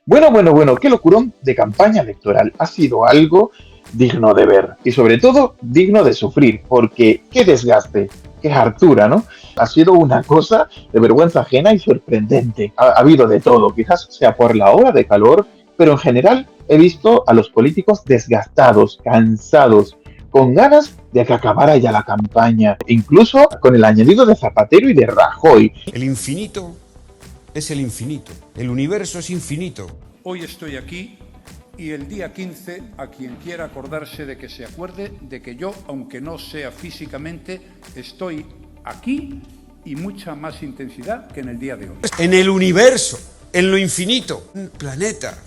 Bueno, qué locurón de campaña electoral. Ha sido algo digno de ver y sobre todo digno de sufrir, porque qué desgaste, qué hartura, ¿no? Ha sido una cosa de vergüenza ajena y sorprendente. Ha habido de todo, quizás sea por la ola de calor, pero en general he visto a los políticos desgastados, cansados, con ganas de que acabara ya la campaña, incluso con el añadido de Zapatero y de Rajoy. El infinito es el infinito, el universo es infinito. Hoy estoy aquí y el día 15, a quien quiera acordarse de que se acuerde de que yo, aunque no sea físicamente, estoy aquí y mucha más intensidad que en el día de hoy. En el universo, en lo infinito, un planeta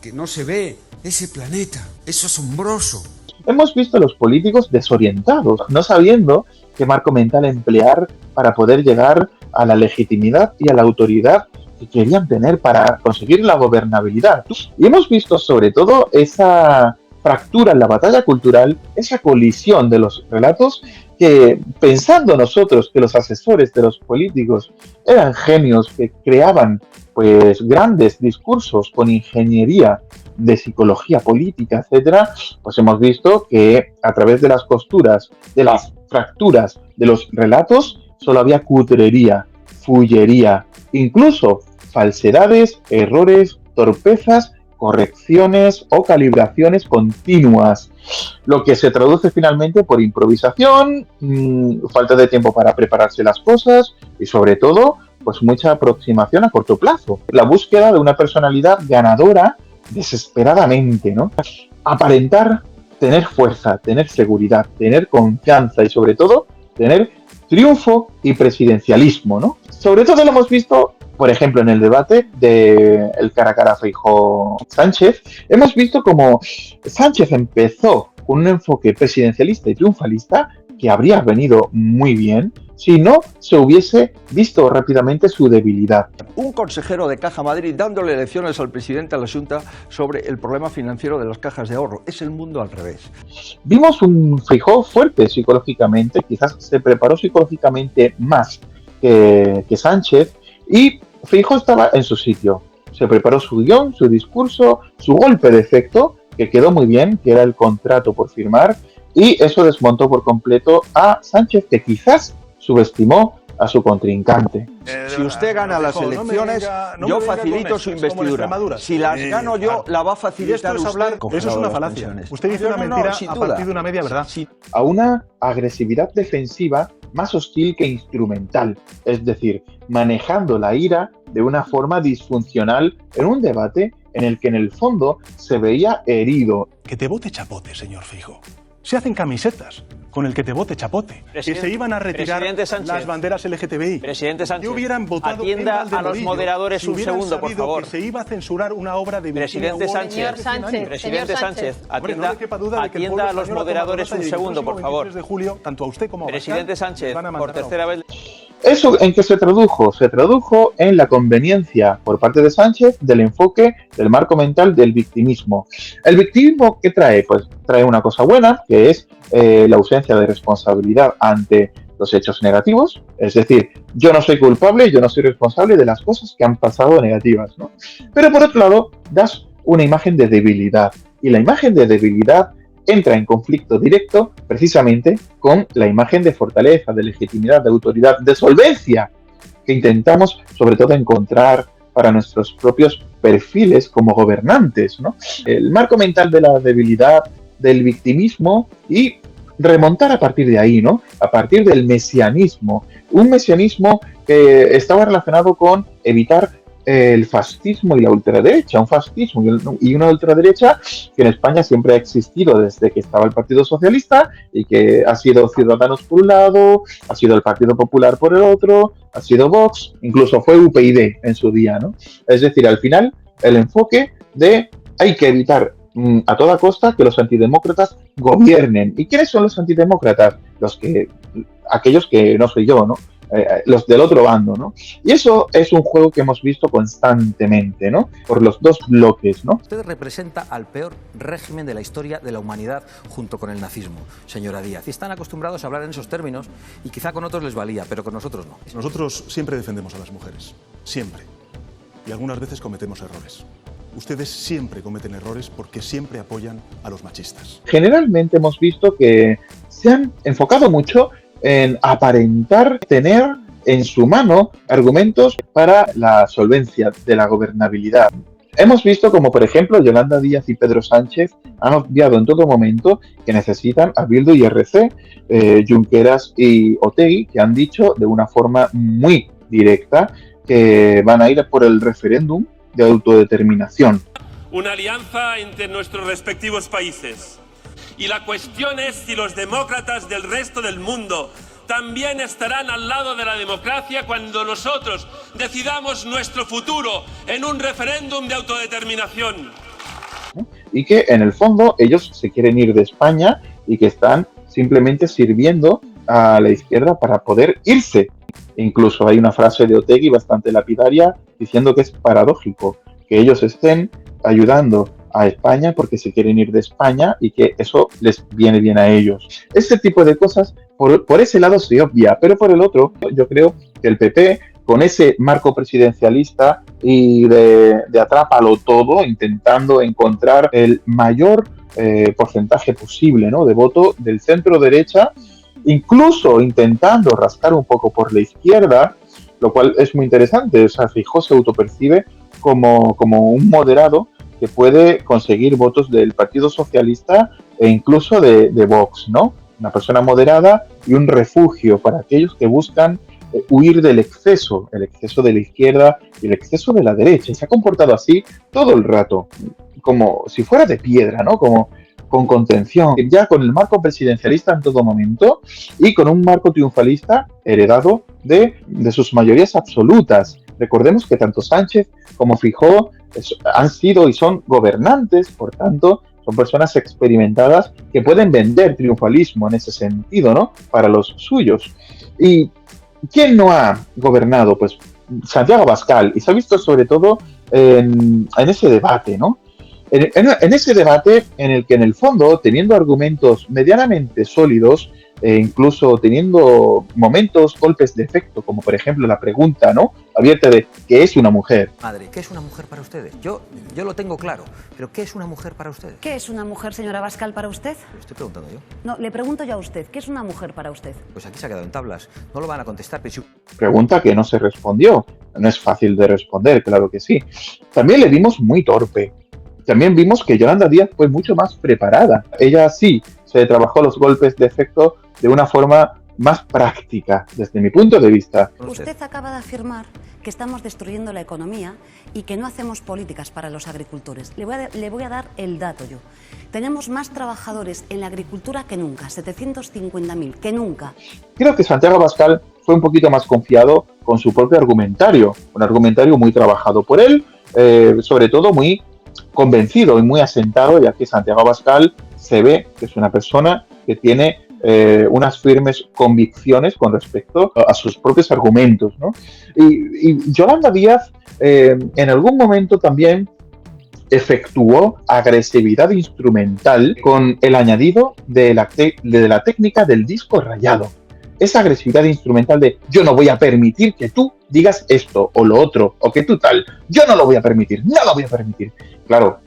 que no se ve, ese planeta, es asombroso. Hemos visto a los políticos desorientados, no sabiendo qué marco mental emplear para poder llegar a la legitimidad y a la autoridad que querían tener para conseguir la gobernabilidad. Y hemos visto sobre todo esa fractura en la batalla cultural, esa colisión de los relatos que, pensando nosotros que los asesores de los políticos eran genios que creaban pues grandes discursos con ingeniería de psicología política, etcétera, pues hemos visto que a través de las costuras, de las fracturas de los relatos, solo había cutrería, fullería, incluso falsedades, errores, torpezas, correcciones o calibraciones continuas, lo que se traduce finalmente por improvisación, falta de tiempo para prepararse las cosas y sobre todo pues mucha aproximación a corto plazo. La búsqueda de una personalidad ganadora desesperadamente, ¿no? Aparentar tener fuerza, tener seguridad, tener confianza y sobre todo tener triunfo y presidencialismo, ¿no? Sobre todo lo hemos visto, por ejemplo, en el debate del cara a cara Feijóo-Sánchez, hemos visto como Sánchez empezó con un enfoque presidencialista y triunfalista que habría venido muy bien si no se hubiese visto rápidamente su debilidad. Un consejero de Caja Madrid dándole lecciones al presidente de la Xunta sobre el problema financiero de las cajas de ahorro. Es el mundo al revés. Vimos un Feijóo fuerte psicológicamente, quizás se preparó psicológicamente más que Sánchez, y Feijóo estaba en su sitio. Se preparó su guión, su discurso, su golpe de efecto, que quedó muy bien, que era el contrato por firmar, y eso desmontó por completo a Sánchez, que quizás subestimó a su contrincante. Si usted gana las elecciones, yo facilito su investidura. Si las gano yo, la va a facilitar usted. Eso es una falacia. Usted dice una mentira a partir de una media verdad. A una agresividad defensiva más hostil que instrumental, es decir, manejando la ira de una forma disfuncional en un debate en el que en el fondo se veía herido. Que te vote chapote, señor Feijóo. Se hacen camisetas con el que te vote chapote. Que se iban a retirar las banderas LGTBI. Presidente Sánchez, que hubieran votado atienda a los moderadores un segundo, por favor. Que se iba a censurar una obra de Presidente Sánchez, presidente Sánchez, atienda a los moderadores un segundo, por favor. De julio, tanto a usted como a Presidente Sánchez, por tercera vez. ¿Eso en qué se tradujo? Se tradujo en la conveniencia por parte de Sánchez del enfoque del marco mental del victimismo. ¿El victimismo qué trae? Pues trae una cosa buena, que es la ausencia de responsabilidad ante los hechos negativos. Es decir, yo no soy culpable, yo no soy responsable de las cosas que han pasado negativas, ¿no? Pero por otro lado, das una imagen de debilidad. Y la imagen de debilidad entra en conflicto directo precisamente con la imagen de fortaleza, de legitimidad, de autoridad, de solvencia que intentamos sobre todo encontrar para nuestros propios perfiles como gobernantes, ¿no? El marco mental de la debilidad, del victimismo y remontar a partir de ahí, ¿no? A partir del mesianismo, un mesianismo que estaba relacionado con evitar el fascismo y la ultraderecha, un fascismo y una ultraderecha que en España siempre ha existido desde que estaba el Partido Socialista y que ha sido Ciudadanos por un lado, ha sido el Partido Popular por el otro, ha sido Vox, incluso fue UPyD en su día, ¿no? Es decir, al final el enfoque de hay que evitar a toda costa que los antidemócratas gobiernen. ¿Y quiénes son los antidemócratas? Aquellos que no soy yo, ¿no? Los del otro bando, ¿no? Y eso es un juego que hemos visto constantemente, ¿no? Por los dos bloques, ¿no? Usted representa al peor régimen de la historia de la humanidad junto con el nazismo, señora Díaz. Y están acostumbrados a hablar en esos términos y quizá con otros les valía, pero con nosotros no. Nosotros siempre defendemos a las mujeres, siempre. Y algunas veces cometemos errores. ustedes siempre cometen errores porque siempre apoyan a los machistas. Generalmente hemos visto que se han enfocado mucho en aparentar tener en su mano argumentos para la solvencia de la gobernabilidad. Hemos visto como, por ejemplo, Yolanda Díaz y Pedro Sánchez han obviado en todo momento que necesitan a Bildu y RC, Junqueras y Otegi, que han dicho de una forma muy directa que van a ir por el referéndum de autodeterminación. Una alianza entre nuestros respectivos países. Y la cuestión es si los demócratas del resto del mundo también estarán al lado de la democracia cuando nosotros decidamos nuestro futuro en un referéndum de autodeterminación. Y que en el fondo ellos se quieren ir de España y que están simplemente sirviendo a la izquierda para poder irse. Incluso hay una frase de Otegi bastante lapidaria diciendo que es paradójico que ellos estén ayudando a España porque se quieren ir de España y que eso les viene bien a ellos. Ese tipo de cosas por ese lado se obvia, pero por el otro yo creo que el PP con ese marco presidencialista y de atrápalo todo, intentando encontrar el mayor porcentaje posible, ¿no?, de voto del centro derecha, incluso intentando rascar un poco por la izquierda, lo cual es muy interesante. O sea, Feijóo se autopercibe como un moderado que puede conseguir votos del Partido Socialista e incluso de Vox, ¿no? Una persona moderada y un refugio para aquellos que buscan huir del exceso, el exceso de la izquierda y el exceso de la derecha. Y se ha comportado así todo el rato, como si fuera de piedra, ¿no? Como con contención, ya con el marco presidencialista en todo momento y con un marco triunfalista heredado de sus mayorías absolutas. Recordemos que tanto Sánchez como Feijóo han sido y son gobernantes, por tanto, son personas experimentadas que pueden vender triunfalismo en ese sentido, ¿no?, para los suyos. ¿Y quién no ha gobernado? Pues Santiago Abascal, y se ha visto sobre todo en ese debate, ¿no? En ese debate en el que, en el fondo, teniendo argumentos medianamente sólidos, incluso teniendo momentos, golpes de efecto, como por ejemplo la pregunta, ¿no?, abierta de ¿qué es una mujer? Madre, ¿qué es una mujer para ustedes? Yo lo tengo claro, pero ¿qué es una mujer para ustedes? ¿Qué es una mujer, señora Abascal, para usted? Lo estoy preguntando yo. No, le pregunto yo a usted, ¿qué es una mujer para usted? Pues aquí se ha quedado en tablas, no lo van a contestar, pero si... Pregunta que no se respondió. No es fácil de responder, claro que sí. También le vimos muy torpe. También vimos que Yolanda Díaz fue mucho más preparada. Ella sí se trabajó los golpes de efecto de una forma más práctica, desde mi punto de vista. Usted acaba de afirmar que estamos destruyendo la economía y que no hacemos políticas para los agricultores. Le voy a dar el dato yo. Tenemos más trabajadores en la agricultura que nunca, 750.000, que nunca. Creo que Santiago Abascal fue un poquito más confiado con su propio argumentario, un argumentario muy trabajado por él, sobre todo muy convencido y muy asentado, ya que Santiago Abascal se ve que es una persona que tiene unas firmes convicciones con respecto a sus propios argumentos, ¿no? Y Yolanda Díaz en algún momento también efectuó agresividad instrumental con el añadido de la técnica del disco rayado. Esa agresividad instrumental de yo no voy a permitir que tú digas esto o lo otro, o que tú tal, yo no lo voy a permitir, no lo voy a permitir. Claro,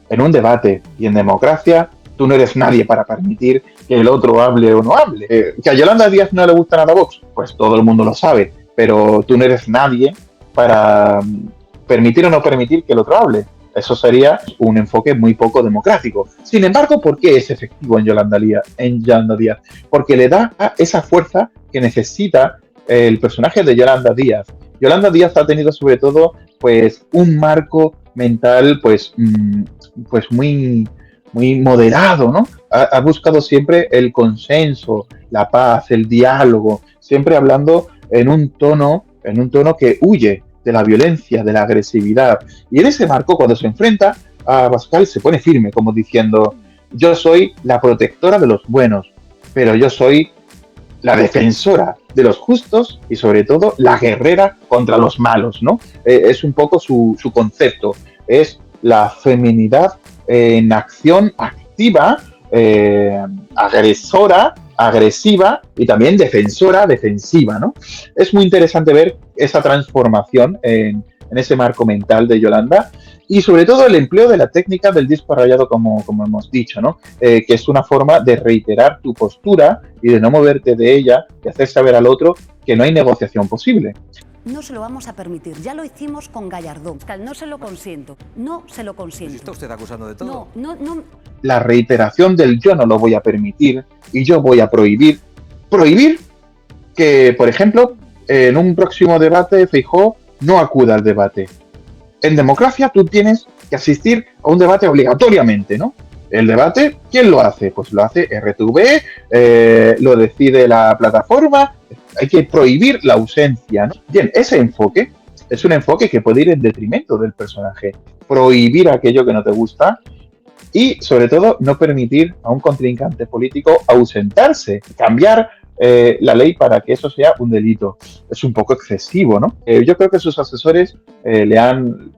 en un debate y en democracia, tú no eres nadie para permitir que el otro hable o no hable. Que a Yolanda Díaz no le gusta nada Vox, pues todo el mundo lo sabe, pero tú no eres nadie para permitir o no permitir que el otro hable. Eso sería un enfoque muy poco democrático. Sin embargo, ¿por qué es efectivo en Yolanda Díaz? Porque le da esa fuerza que necesita el personaje de Yolanda Díaz. Yolanda Díaz ha tenido sobre todo pues un marco mental pues muy moderado, ¿no? Ha buscado siempre el consenso, la paz, el diálogo, siempre hablando en un tono que huye de la violencia, de la agresividad. Y en ese marco, cuando se enfrenta a Abascal, se pone firme, como diciendo, yo soy la protectora de los buenos, pero yo soy la defensora de los justos y, sobre todo, la guerrera contra los malos, ¿no? Es un poco su concepto. Es la feminidad en acción activa, agresora, agresiva y también defensiva, ¿no? Es muy interesante ver esa transformación en en ese marco mental de Yolanda, y sobre todo el empleo de la técnica del disco rayado, como hemos dicho, ¿no? Que es una forma de reiterar tu postura y de no moverte de ella, de hacer saber al otro que no hay negociación posible. No se lo vamos a permitir. Ya lo hicimos con Gallardón. No se lo consiento. No se lo consiento. ¿Está usted acusando de todo? No. La reiteración del yo no lo voy a permitir y yo voy a prohibir que, por ejemplo, en un próximo debate Feijóo no acuda al debate. En democracia tú tienes que asistir a un debate obligatoriamente, ¿no? El debate, ¿quién lo hace? Pues lo hace RTV, lo decide la plataforma, hay que prohibir la ausencia, ¿no? Bien, ese enfoque es un enfoque que puede ir en detrimento del personaje. Prohibir aquello que no te gusta y, sobre todo, no permitir a un contrincante político ausentarse, cambiar la ley para que eso sea un delito. Es un poco excesivo, ¿no? Yo creo que sus asesores le han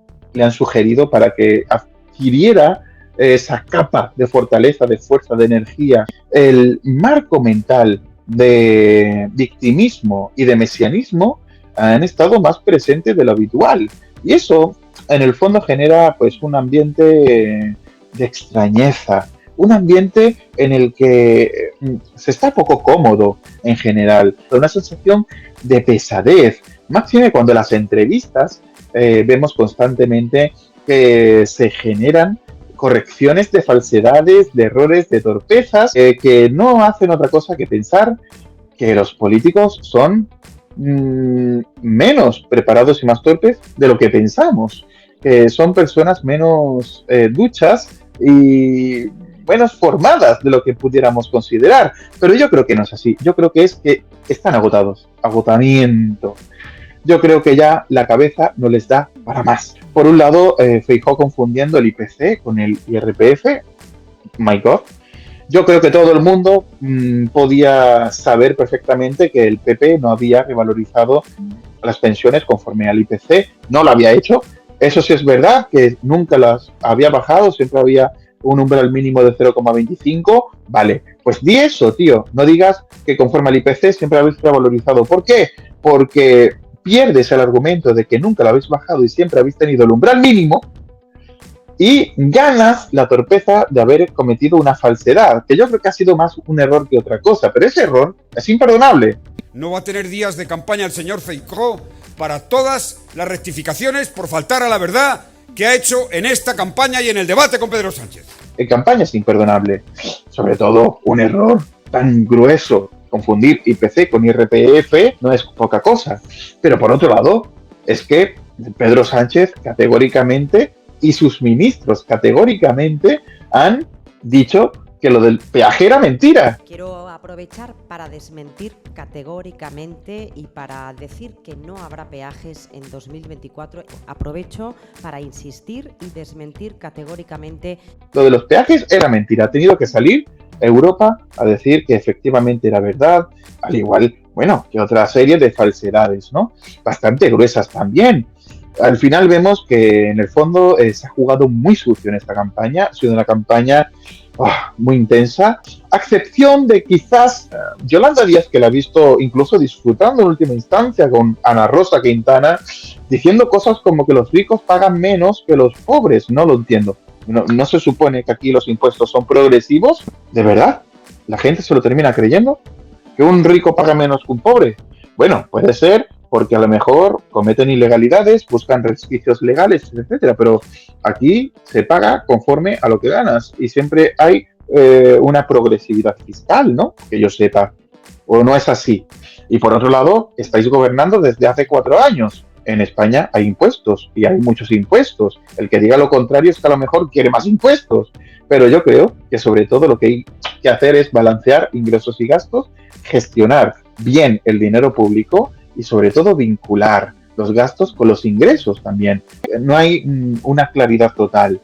sugerido para que adquiriera esa capa de fortaleza, de fuerza, de energía, el marco mental de victimismo y de mesianismo han estado más presentes de lo habitual. Y eso, en el fondo, genera pues un ambiente de extrañeza, un ambiente en el que se está poco cómodo en general, una sensación de pesadez, máxime cuando en las entrevistas vemos constantemente que se generan correcciones de falsedades, de errores, de torpezas, que no hacen otra cosa que pensar que los políticos son menos preparados y más torpes de lo que pensamos, que son personas menos duchas y menos formadas de lo que pudiéramos considerar. Pero yo creo que no es así. Yo creo que es que están agotados. Agotamiento. Yo creo que ya la cabeza no les da para más. Por un lado, Feijóo confundiendo el IPC con el IRPF. My God. Yo creo que todo el mundo podía saber perfectamente que el PP no había revalorizado las pensiones conforme al IPC. No lo había hecho. Eso sí es verdad, que nunca las había bajado. Siempre había un umbral mínimo de 0,25, vale, pues di eso, tío, no digas que conforme al IPC siempre lo habéis revalorizado. ¿Por qué? Porque pierdes el argumento de que nunca lo habéis bajado y siempre habéis tenido el umbral mínimo y ganas la torpeza de haber cometido una falsedad, que yo creo que ha sido más un error que otra cosa, pero ese error es imperdonable. No va a tener días de campaña el señor Feijóo para todas las rectificaciones por faltar a la verdad que ha hecho en esta campaña y en el debate con Pedro Sánchez. En campaña es imperdonable. Sobre todo, un error tan grueso. Confundir IPC con IRPF no es poca cosa. Pero por otro lado, es que Pedro Sánchez categóricamente y sus ministros categóricamente han dicho que lo del peaje era mentira. Quiero aprovechar para desmentir categóricamente y para decir que no habrá peajes en 2024. Aprovecho para insistir y desmentir categóricamente. Lo de los peajes era mentira. Ha tenido que salir Europa a decir que efectivamente era verdad, al igual, bueno, que otra serie de falsedades, ¿no? Bastante gruesas también. Al final vemos que en el fondo se ha jugado muy sucio en esta campaña. Ha sido una campaña muy intensa, a excepción de quizás Yolanda Díaz, que la ha visto incluso disfrutando en última instancia con Ana Rosa Quintana, diciendo cosas como que los ricos pagan menos que los pobres. No lo entiendo. ¿No se supone que aquí los impuestos son progresivos? ¿De verdad? ¿La gente se lo termina creyendo? ¿Que un rico paga menos que un pobre? Bueno, puede ser porque a lo mejor cometen ilegalidades, buscan resquicios legales, etcétera, pero aquí se paga conforme a lo que ganas y siempre hay una progresividad fiscal, ¿no? Que yo sepa, o no es así. Y por otro lado, estáis gobernando desde hace 4 años. En España hay impuestos y hay muchos impuestos. El que diga lo contrario es que a lo mejor quiere más impuestos. Pero yo creo que sobre todo lo que hay que hacer es balancear ingresos y gastos, gestionar bien el dinero público y sobre todo vincular los gastos con los ingresos también. No hay una claridad total.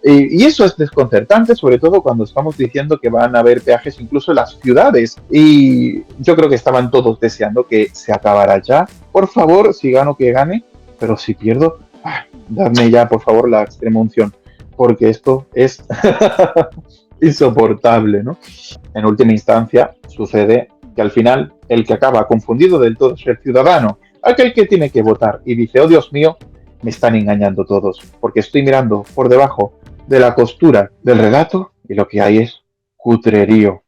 Y eso es desconcertante, sobre todo cuando estamos diciendo que van a haber peajes incluso en las ciudades. Y yo creo que estaban todos deseando que se acabara ya. Por favor, si gano que gane, pero si pierdo, dadme ya, por favor, la extrema unción, porque esto es insoportable, ¿no? En última instancia, sucede que al final el que acaba confundido del todo es el ciudadano, aquel que tiene que votar y dice, oh Dios mío, me están engañando todos, porque estoy mirando por debajo de la costura del relato y lo que hay es cutrerío.